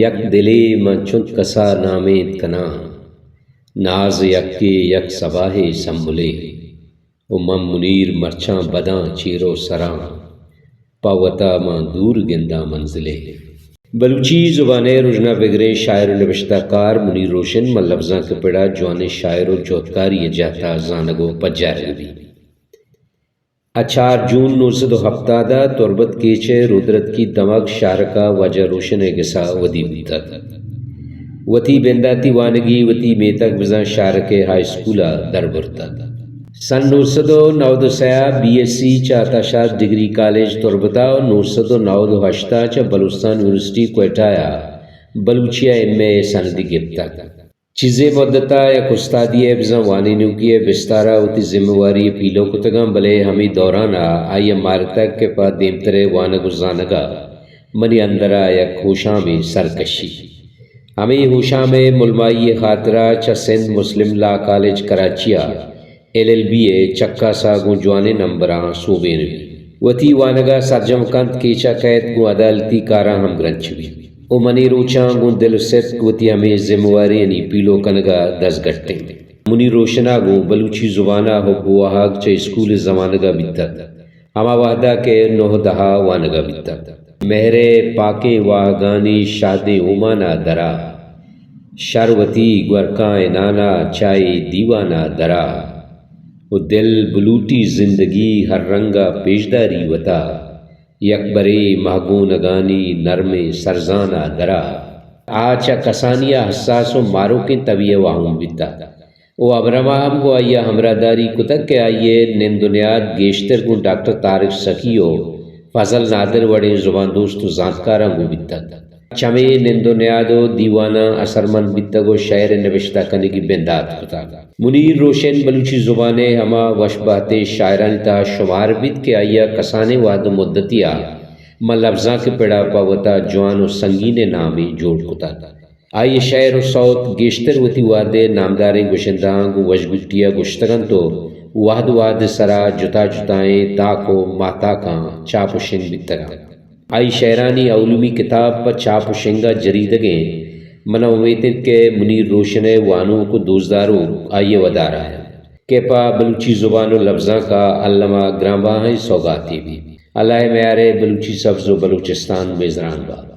یک دلی من چون کسا نامید کنا ناز یکی یک صباح سنبلے و من منیر مرچاں بداں چیرو سراں پاوتا ماں دور گندہ منزلے۔ بلوچی زبان رجنا بگرے شاعر و نوشتہ کار منیر روشن من لفظاں کے پڑا جوان شاعر و جوتکاری جاتا زانگو پجار بھی 4 جون 1970 تربت کیچے رودرت کی دمک شارکا وجہ روشن گسا ودی بیتا وتی بنداتی وانگی وتی میتک بزاں شارک ہائی سکولا در برتا سن 1996 بی ایس سی چاہتا شاد ڈگری کالج تربتا 1998 چا بلوچستان یونیورسٹی کوئٹایا بلوچیا ایم اے سندی گپتا چیزیں مدتا یک استادی بزاں وانی نوکیے بستارا ہوتی ذمہ واری پیلو کتگاں بلے ہمیں دورانا آئی مارتا کے پا دیمترے وانگو زانگا منی اندرا یک ہوشاں میں سرکشی ہمیں ہوشاں میں ملمائی خاطرہ چا سندھ مسلم لا کالج کراچیا LLB چکا ساگوں جوانے نمبراں صوبے نوی وتی وانگا سرجم کانت کیچا قید گو عدالتی کاراں ہم گرنچوی او منی روچاں گو دل ست گوتی ہمیں ذمواری یعنی پیلو کنگا دس گھٹیں منی روشنا گو بلوچی زبانہ ہو بواہاگ چا اسکول زمانگا بیتا ہما وحدہ کے 9 وانگا بیتا مہرے پاکے واہگانی شاد اومانا درا شروتی گورکاں نانا چائے دیوانا درا و دل بلوٹی زندگی ہر رنگا پیشداری وتا یکبری مہگونگانی نرم سرزانہ درا آچا کسانیا حساس و مارو کے طویہ واہم بیتا او ابرما ہم کو آئیا ہمراداری کتک کے آئیے نندنیاد گیشتر کو ڈاکٹر طارق سکیو فضل نادر وڑے زبان دوست و زانتکاراں گو بیتا چمے نندنیادو دیوانہ اثرمند بیتا گو شعر نوشتہ کنے کی بندات کتا منیر روشن بلوچی زبانے ہما وشبہت شاعران تا شمار بیت کے آئیا کسانے وعد مدتیا من لفظاں کے پڑا پاوتا جوان و سنگین نامی جوڑ کتا آئی شعر و صوت گیشتر وتی وعدے نامداریں گوشندہاں گو وشگٹیا گشتگن تو وعد سرا جتا جتائیں تاکو ماتاکاں چاپ و شنگ بیتگاں آئی شعرانی علومی کتاب پر چاپ و شنگا جریدگیں منہ امیتن کے منیر روشن وانو کو دوزدارو آئیے ودارا ہے کہ پا بلوچی زبان و لفظاں کا علامہ گرامباں سوگاتی بھی اللہ معیار بلوچی سبز و بلوچستان میزران با